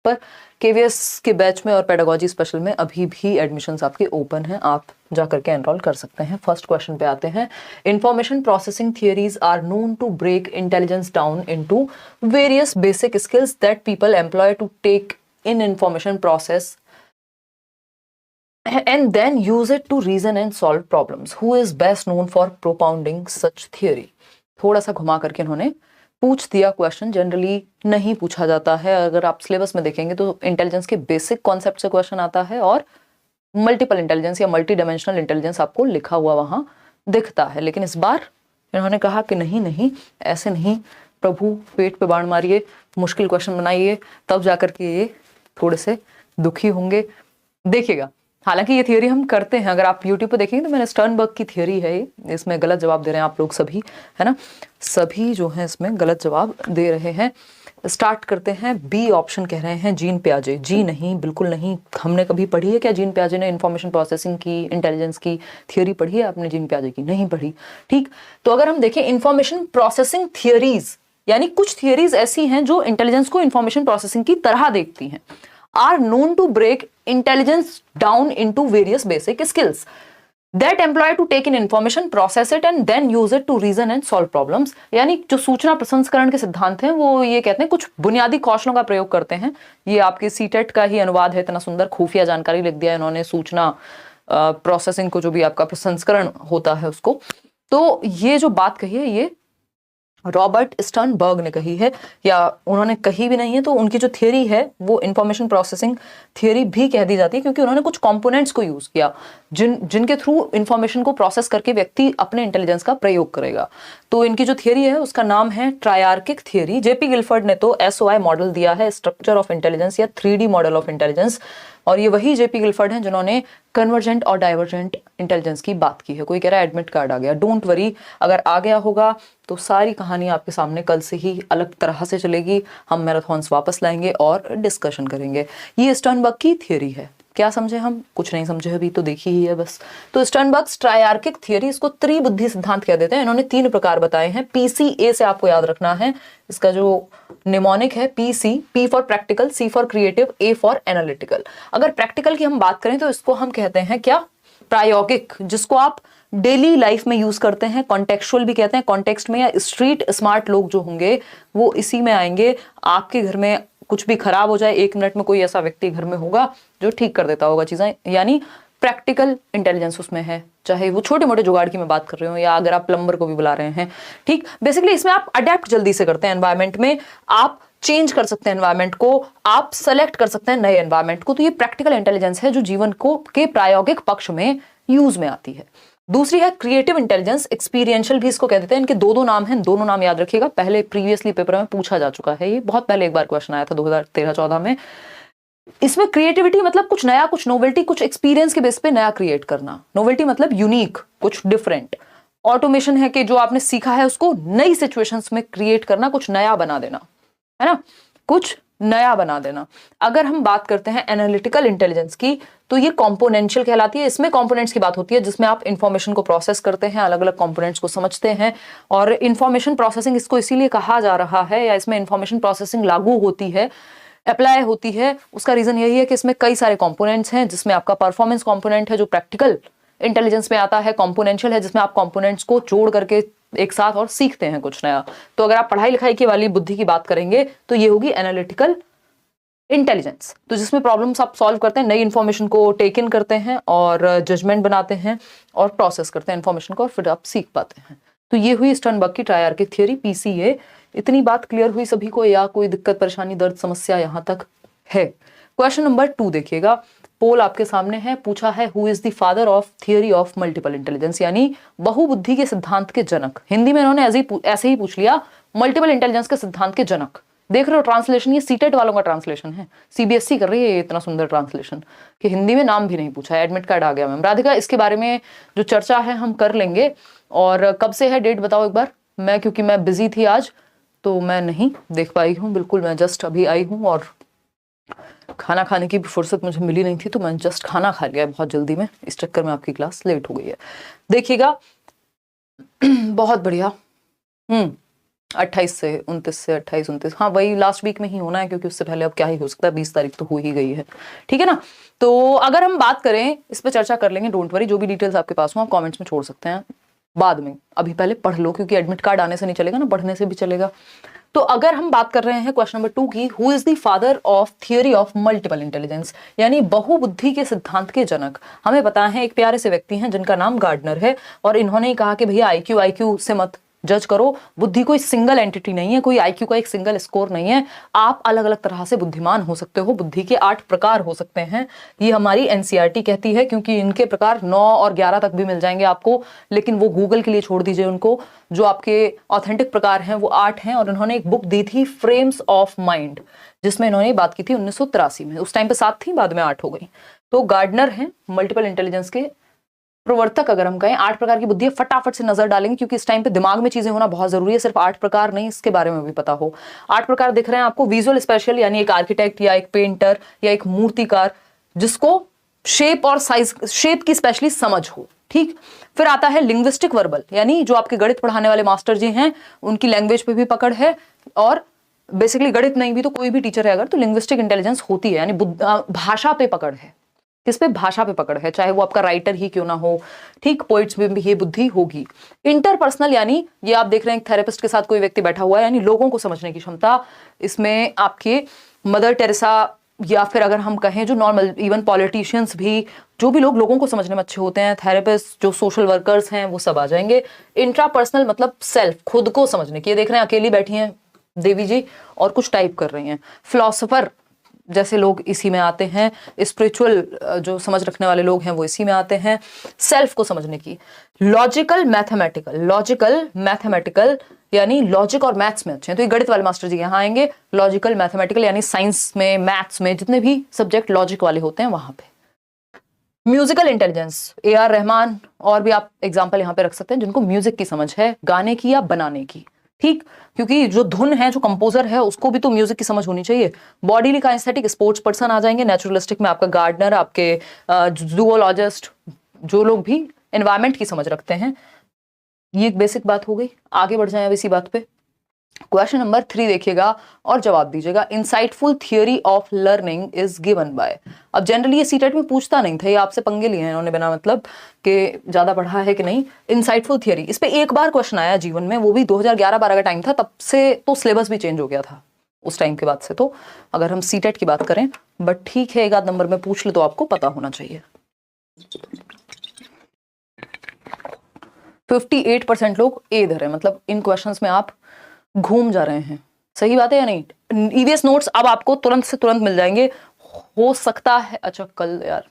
पर केवीएस के बैच में और पेडागोजी स्पेशल में अभी भी एडमिशन्स आपके ओपन हैं, आप जाकर के एनरोल कर सकते हैं। फर्स्ट क्वेश्चन पे आते हैं। Information processing theories are known to break intelligence down into various basic skills that people employ to take in information process and then use it to reason and solve problems. Who is best known for propounding such theory? थोड़ा सा घुमा करके इन्होंने पूछ दिया question, generally नहीं पूछा जाता है। अगर आप सिलेबस में देखेंगे तो इंटेलिजेंस के बेसिक कॉन्सेप्ट से क्वेश्चन आता है और मल्टीपल इंटेलिजेंस या मल्टी डायमेंशनल इंटेलिजेंस आपको लिखा हुआ वहां दिखता है। लेकिन इस बार इन्होंने कहा कि नहीं नहीं, ऐसे नहीं, प्रभु पेट पे बाण मारिए, मुश्किल क्वेश्चन बनाइए, तब जाकर के ये थोड़े से दुखी होंगे। देखिएगा, हालांकि ये थियरी हम करते हैं, अगर आप YouTube पे देखेंगे तो मैंने स्टर्नबर्ग की थियरी है ये, इसमें गलत जवाब दे रहे हैं आप लोग सभी, है ना, सभी जो है इसमें गलत जवाब दे रहे हैं। स्टार्ट करते हैं। बी ऑप्शन कह रहे हैं जीन पियाजे। जी नहीं, बिल्कुल नहीं। हमने कभी पढ़ी है क्या जीन पियाजे ने इंफॉर्मेशन प्रोसेसिंग की, इंटेलिजेंस की थियरी पढ़ी है आपने जीन पियाजे की? नहीं पढ़ी। ठीक, तो अगर हम देखें इंफॉर्मेशन प्रोसेसिंग थियरीज, यानी कुछ थियरीज ऐसी हैं जो इंटेलिजेंस को इंफॉर्मेशन प्रोसेसिंग की तरह देखती हैं, are known to break intelligence down into various basic skills that employ to take in information, process it and then use it to reason and solve problems। यानी जो सूचना प्रसंस्करण के सिद्धांत हैं वो ये कहते हैं कुछ बुनियादी कौशलों का प्रयोग करते हैं। ये आपके सीटेट का ही अनुवाद है, इतना सुंदर खुफिया जानकारी लिख दिया इन्होंने, सूचना प्रोसेसिंग को जो भी आपका प्रसंस्करण होता है उसको। तो ये जो बात कही है ये रॉबर्ट स्टर्नबर्ग ने कही है, या उन्होंने कही भी नहीं है तो उनकी जो थियरी है वो इंफॉर्मेशन प्रोसेसिंग थियरी भी कह दी जाती है, क्योंकि उन्होंने कुछ कंपोनेंट्स को यूज किया जिनके थ्रू इंफॉर्मेशन को प्रोसेस करके व्यक्ति अपने इंटेलिजेंस का प्रयोग करेगा। तो इनकी जो थियरी है उसका नाम है ट्रायआर्किक थियरी। जेपी गिलफर्ड ने तो SOI मॉडल दिया है, स्ट्रक्चर ऑफ इंटेलिजेंस या 3D मॉडल ऑफ इंटेलिजेंस, और ये वही जेपी गिलफर्ड हैं जिन्होंने कन्वर्जेंट और डाइवर्जेंट इंटेलिजेंस की बात की है। कोई कह रहा है एडमिट कार्ड आ गया, डोंट वरी, अगर आ गया होगा तो सारी कहानी आपके सामने कल से ही अलग तरह से चलेगी। हम मैराथन्स वापस लाएंगे और डिस्कशन करेंगे। ये स्टर्नबर्ग की थियरी है। क्या समझे हम? कुछ नहीं समझे अभी, तो देखी ही है बस। तो स्टर्नबर्ग्स ट्रायआर्किक थियरी, इसको त्रिबुद्धि सिद्धांत कह देते हैं। इन्होंने 3 प्रकार बताए हैं। PCA से आपको याद रखना है, इसका जो निमोनिक है PC, P for practical, C for creative, A for analytical. अगर प्रैक्टिकल की हम बात करें तो इसको हम कहते हैं क्या? प्रायोगिक, जिसको आप डेली लाइफ में यूज करते हैं। कॉन्टेक्चुअल भी कहते हैं, कॉन्टेक्स्ट में, या स्ट्रीट स्मार्ट लोग जो होंगे वो इसी में आएंगे। आपके घर में कुछ भी खराब हो जाए, 1 मिनट में कोई ऐसा व्यक्ति घर में होगा जो ठीक कर देता होगा चीजें, यानी प्रैक्टिकल इंटेलिजेंस उसमें है। चाहे वो छोटे मोटे जुगाड़ की मैं बात कर रही हूँ, या अगर आप प्लम्बर को भी बुला रहे हैं। ठीक, बेसिकली इसमें आप अडेप्ट जल्दी से करते हैं एनवायरमेंट में, आप चेंज कर सकते हैं एनवायरमेंट को, आप सेलेक्ट कर सकते हैं नए एनवायरमेंट को। तो ये प्रैक्टिकल इंटेलिजेंस है जो जीवन को के प्रायोगिक पक्ष में यूज में आती है। दूसरी है क्रिएटिव इंटेलिजेंस, एक्सपीरियंशियल भी इसको कह देते हैं। इनके दो नाम हैं, दोनों नाम याद रखिएगा, पहले प्रीवियसली पेपर में पूछा जा चुका है, ये बहुत पहले एक बार क्वेश्चन आया था 2013-14 में। इसमें क्रिएटिविटी मतलब कुछ नया, कुछ नोवेल्टी, कुछ एक्सपीरियंस के बेस पे नया क्रिएट करना। नोवेल्टी मतलब यूनिक, कुछ डिफरेंट। ऑटोमेशन है कि जो आपने सीखा है उसको नई सिचुएशंस में क्रिएट करना, कुछ नया बना देना, है ना, कुछ नया बना देना। अगर हम बात करते हैं एनालिटिकल इंटेलिजेंस की, तो ये कॉम्पोनेंशियल कहलाती है। इसमें कंपोनेंट्स की बात होती है जिसमें आप इंफॉर्मेशन को प्रोसेस करते हैं, अलग अलग कंपोनेंट्स को समझते हैं। और इंफॉर्मेशन प्रोसेसिंग इसको इसीलिए कहा जा रहा है, या इसमें इंफॉर्मेशन प्रोसेसिंग लागू होती है, अप्लाई होती है, उसका रीजन यही है कि इसमें कई सारे कंपोनेंट्स हैं, जिसमें आपका परफॉर्मेंस कंपोनेंट है जो प्रैक्टिकल इंटेलिजेंस में आता है, कंपोनेंशियल है जिसमें आप कंपोनेंट्स को जोड़ करके एक साथ और सीखते हैं कुछ नया। तो अगर आप पढ़ाई लिखाई की वाली बुद्धि की बात करेंगे तो ये होगी एनालिटिकल इंटेलिजेंस, तो जिसमें प्रॉब्लम्स आप सॉल्व करते हैं, नई इंफॉर्मेशन को टेक इन करते हैं और जजमेंट बनाते हैं और प्रोसेस करते हैं इंफॉर्मेशन को, और फिर आप सीख पाते हैं। तो ये हुई स्टर्नबर्ग की ट्रायआर्किक थ्योरी, PCA। इतनी बात क्लियर हुई सभी को, या कोई दिक्कत परेशानी दर्द समस्या यहां तक है? क्वेश्चन नंबर 2 देखिएगा, पोल आपके सामने है, पूछा है who is the father of theory of multiple intelligence, यानी बहुबुद्धि के सिद्धांत के जनक। हिंदी में इन्होंने ऐसे ही पूछ लिया, मल्टीपल इंटेलिजेंस के सिद्धांत के जनक। देख रहे हो ट्रांसलेशन, ये सीटेट वालों का ट्रांसलेशन है, CBSE कर रही है ये इतना सुंदर ट्रांसलेशन कि हिंदी में नाम भी नहीं पूछा है। एडमिट कार्ड आ गया मैम। राधिका, इसके बारे में जो चर्चा है हम कर लेंगे, और कब से है डेट बताओ एक बार। मैं क्योंकि मैं बिजी थी आज तो मैं नहीं देख पाई हूँ, बिल्कुल मैं जस्ट अभी आई हूँ, और खाना खाने की भी फुर्सत मुझे मिली नहीं थी, तो मैं जस्ट खाना खा लिया बहुत जल्दी में, इस चक्कर में आपकी क्लास लेट हो गई है। देखिएगा बहुत बढ़िया। 28 से 29 से 28 29, हाँ वही लास्ट वीक में ही होना है, क्योंकि उससे पहले अब क्या ही हो सकता है, 20 तारीख तो हो ही गई है, ठीक है ना। तो अगर हम बात करें, इस पर चर्चा कर लेंगे, डोंट वरी, जो भी डिटेल्स आपके पास हो आप कमेंट्स में छोड़ सकते हैं बाद में, अभी पहले पढ़ लो, क्योंकि एडमिट कार्ड आने से नहीं चलेगा ना, पढ़ने से भी चलेगा। तो अगर हम बात कर रहे हैं क्वेश्चन नंबर 2 की, who is the father of theory of multiple intelligence, यानी बहुबुद्धि के सिद्धांत के जनक, हमें पता है एक प्यारे से व्यक्ति हैं जिनका नाम गार्डनर है, और इन्होंने कहा कि भैया आईक्यू से मत जज करो, बुद्धि कोई सिंगल एंटिटी नहीं है, कोई आईक्यू का एक सिंगल स्कोर नहीं है, आप अलग अलग तरह से बुद्धिमान हो सकते हो, बुद्धि के 8 प्रकार हो सकते हैं, ये हमारी एनसीईआरटी कहती है, क्योंकि इनके प्रकार 9 और 11 तक भी मिल जाएंगे आपको, लेकिन वो गूगल के लिए छोड़ दीजिए उनको, जो आपके ऑथेंटिक प्रकार हैं वो 8 हैं। और इन्होंने एक बुक दी थी फ्रेम्स ऑफ माइंड, जिसमें इन्होंने बात की थी 1983 में, उस टाइम पे 7 थी, बाद में 8 हो गई। तो गार्डनर हैं मल्टीपल इंटेलिजेंस के प्रवर्तक, अगर हम कहें, 8 प्रकार की बुद्धि है, फटाफट से नजर डालेंगे, क्योंकि इस टाइम पे दिमाग में चीजें होना बहुत जरूरी है, सिर्फ 8 प्रकार नहीं, इसके बारे में भी पता हो। 8 प्रकार दिख रहे हैं आपको, विजुअल स्पेशल, यानी एक आर्किटेक्ट या एक पेंटर या एक मूर्तिकार जिसको शेप और साइज, शेप की स्पेशली समझ हो, ठीक। फिर आता है लिंग्विस्टिक वर्बल, यानी जो आपके गणित पढ़ाने वाले मास्टर जी हैं, उनकी लैंग्वेज पे भी पकड़ है, और बेसिकली गणित नहीं भी तो कोई भी टीचर है अगर, तो लिंग्विस्टिक इंटेलिजेंस होती है, यानी भाषा पे पकड़ है, किस पे, भाषा पे पकड़ है, चाहे वो आपका राइटर ही क्यों ना हो, ठीक, पोइट्स में भी ये बुद्धि होगी। इंटरपर्सनल, यानी ये आप देख रहे हैं थेरेपिस्ट के साथ कोई व्यक्ति बैठा हुआ है, यानी लोगों को समझने की क्षमता, इसमें आपके मदर टेरेसा, या फिर अगर हम कहें जो नॉर्मल इवन पॉलिटिशियंस भी, जो भी लोग लोगों को समझने में अच्छे होते हैं, थेरेपिस्ट, जो सोशल वर्कर्स हैं, वो सब आ जाएंगे। इंट्रापर्सनल मतलब सेल्फ, खुद को समझने की, ये देख रहे हैं अकेली बैठी हैं देवी जी और कुछ टाइप कर रही हैं। फिलोसोफर जैसे लोग इसी में आते हैं, स्पिरिचुअल जो समझ रखने वाले लोग हैं वो इसी में आते हैं, सेल्फ को समझने की। लॉजिकल मैथमेटिकल यानी लॉजिक और मैथ्स में अच्छे हैं, तो ये गणित वाले मास्टर जी यहाँ आएंगे। लॉजिकल मैथमेटिकल यानी साइंस में, मैथ्स में, जितने भी सब्जेक्ट लॉजिक वाले होते हैं वहां पे। म्यूजिकल इंटेलिजेंस, AR रहमान, और भी आप एग्जाम्पल यहाँ पे रख सकते हैं जिनको म्यूजिक की समझ है, गाने की या बनाने की, ठीक, क्योंकि जो धुन है, जो कंपोजर है, उसको भी तो म्यूजिक की समझ होनी चाहिए। बॉडी का एस्थेटिक, स्पोर्ट्स पर्सन आ जाएंगे। नेचुरलिस्टिक में आपका गार्डनर, आपके जूलॉजिस्ट, जो लोग भी एनवायरमेंट की समझ रखते हैं। ये एक बेसिक बात हो गई, आगे बढ़ जाए अब इसी बात पे। क्वेश्चन नंबर 3 देखिएगा और जवाब दीजिएगा। Insightful theory of learning is given by, अब जनरली ये सीटेट में पूछता नहीं था, ये आपसे पंगे लिए हैं इन्होंने बिना मतलब कि ज्यादा पढ़ा है कि नहीं। इंसाइटफुल थियरी, इस पे एक बार क्वेश्चन आया जीवन में, वो भी 2011-12 का टाइम था, तब से तो सिलेबस भी चेंज हो गया था उस टाइम के बाद से, तो अगर हम सीटेट की बात करें, बट ठीक है, एक आध नंबर में पूछ ले तो आपको पता होना चाहिए। 58% लोग ए इधर है, मतलब इन क्वेश्चंस में आप घूम जा रहे हैं, सही बात है या नहीं। ईवीएस नोट्स अब आपको तुरंत से तुरंत मिल जाएंगे, हो सकता है, अच्छा कल यार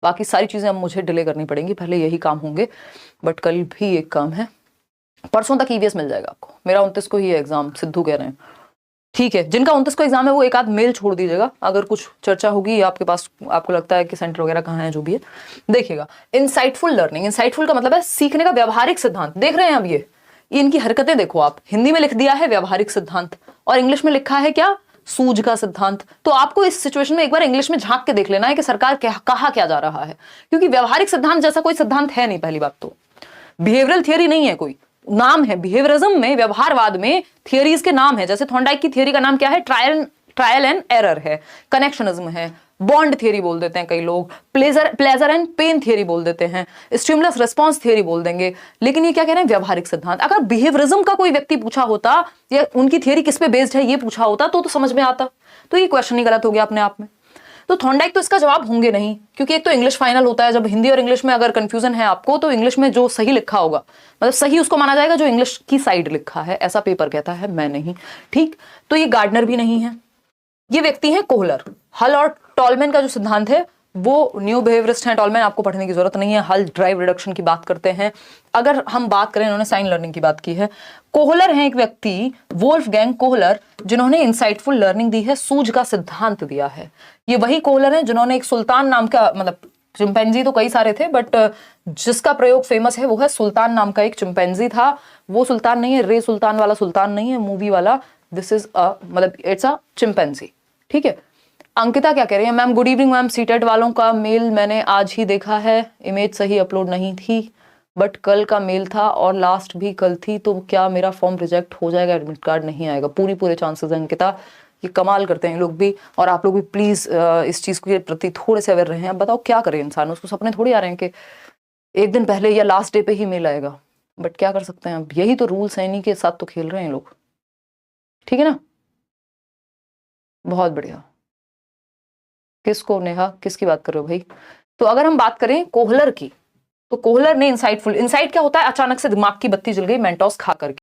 बाकी सारी चीजें अब मुझे डिले करनी पड़ेंगी, पहले यही काम होंगे, बट कल भी एक काम है, परसों तक ईवीएस मिल जाएगा आपको। मेरा 29 को ही है एग्जाम, सिद्धू कह रहे हैं, ठीक है। जिनका 29 को एग्जाम है वो एक आध मेल छोड़ दीजिएगा, अगर कुछ चर्चा होगी आपके पास, आपको लगता है कि सेंटर वगैरह कहाँ है, जो भी है देखिएगा। इंसाइटफुल लर्निंग, इंसाइटफुल का मतलब है सीखने का व्यावहारिक सिद्धांत। देख रहे हैं अब ये इनकी हरकतें देखो आप, हिंदी में लिख दिया है व्यावहारिक सिद्धांत और इंग्लिश में लिखा है क्या, सूझ का सिद्धांत। तो आपको इस सिचुएशन में एक बार इंग्लिश में झांक के देख लेना है कि सरकार कहा क्या जा रहा है, क्योंकि व्यावहारिक सिद्धांत जैसा कोई सिद्धांत है नहीं। पहली बात तो बिहेवियरल थियरी नहीं है, कोई नाम है बिहेवियरिज्म में, व्यवहारवाद में थियरीज के नाम है। जैसे थॉर्नडाइक की थियरी का नाम क्या है, ट्रायल एंड एरर है। कनेक्शनिज्म है, बॉन्ड थियरी बोल देते हैं कई लोग, प्लेजर एंड पेन थियरी बोल देते हैं, स्टिमुलस रिस्पॉन्स थियरी बोल देंगे। लेकिन ये क्या कह रहे हैं, व्यावहारिक सिद्धांत। अगर बिहेवियरिज्म का कोई व्यक्ति पूछा होता या उनकी थियरी किस पे बेस्ड है ये पूछा होता तो समझ में आता। तो ये क्वेश्चन ही गलत हो गया अपने आप में। तो थॉर्नडाइक तो इसका जवाब होंगे नहीं, क्योंकि एक तो इंग्लिश फाइनल होता है। जब हिंदी और इंग्लिश में अगर कंफ्यूजन है आपको, तो इंग्लिश में जो सही लिखा होगा, मतलब सही उसको माना जाएगा जो इंग्लिश की साइड लिखा है, ऐसा पेपर कहता है, मैं नहीं, ठीक। तो ये गार्डनर भी नहीं है, ये व्यक्ति है कोहलर। हल और टॉलमैन का जो सिद्धांत है वो न्यू बिहेवियरिस्ट हैं। टॉलमैन आपको पढ़ने की जरूरत नहीं है, हल ड्राइव रिडक्शन की बात करते हैं। अगर हम बात करें, इन्होंने साइन लर्निंग की बात की है। कोहलर हैं एक व्यक्ति, वोल्फगैंग कोहलर, जिन्होंने इंसाइटफुल लर्निंग दी है, सूझ का सिद्धांत दिया है। ये वही कोहलर हैं जिन्होंने एक सुल्तान नाम का, मतलब चिंपैंजी तो कई सारे थे, बट जिसका प्रयोग फेमस है वो है सुल्तान नाम का एक चिंपैंजी था। वो सुल्तान नहीं है, रे सुल्तान वाला सुल्तान नहीं है मूवी वाला, दिस इज मतलब इट्स अ चिंपैंजी, ठीक है। अंकिता क्या कह रही है, ma'am good evening ma'am, CTET वालों का मेल मैंने आज ही देखा है, इमेज सही अपलोड नहीं थी। बट कल का मेल था और लास्ट भी कल थी, तो क्या मेरा फॉर्म रिजेक्ट हो जाएगा, एडमिट कार्ड नहीं आएगा? पूरे चांसेस हैं अंकिता। ये कमाल करते हैं लोग भी, और आप लोग भी प्लीज इस चीज के प्रति थोड़े से अवेयर रहे हैं। अब बताओ क्या करे इंसान, उसको सपने थोड़ी आ रहे हैं कि एक दिन पहले या लास्ट डे पे ही मेल आएगा, बट क्या कर सकते हैं, अब यही तो रूल्स हैं, इन्हीं के साथ तो खेल रहे हैं लोग। ठीक है ना, बहुत बढ़िया। किसको नेहा, किसकी बात कर रहे हो भाई? तो अगर हम बात करें कोहलर की, तो कोहलर ने इंसाइट क्या होता है, अचानक से दिमाग की बत्ती जल गई मेंटोस खा करके।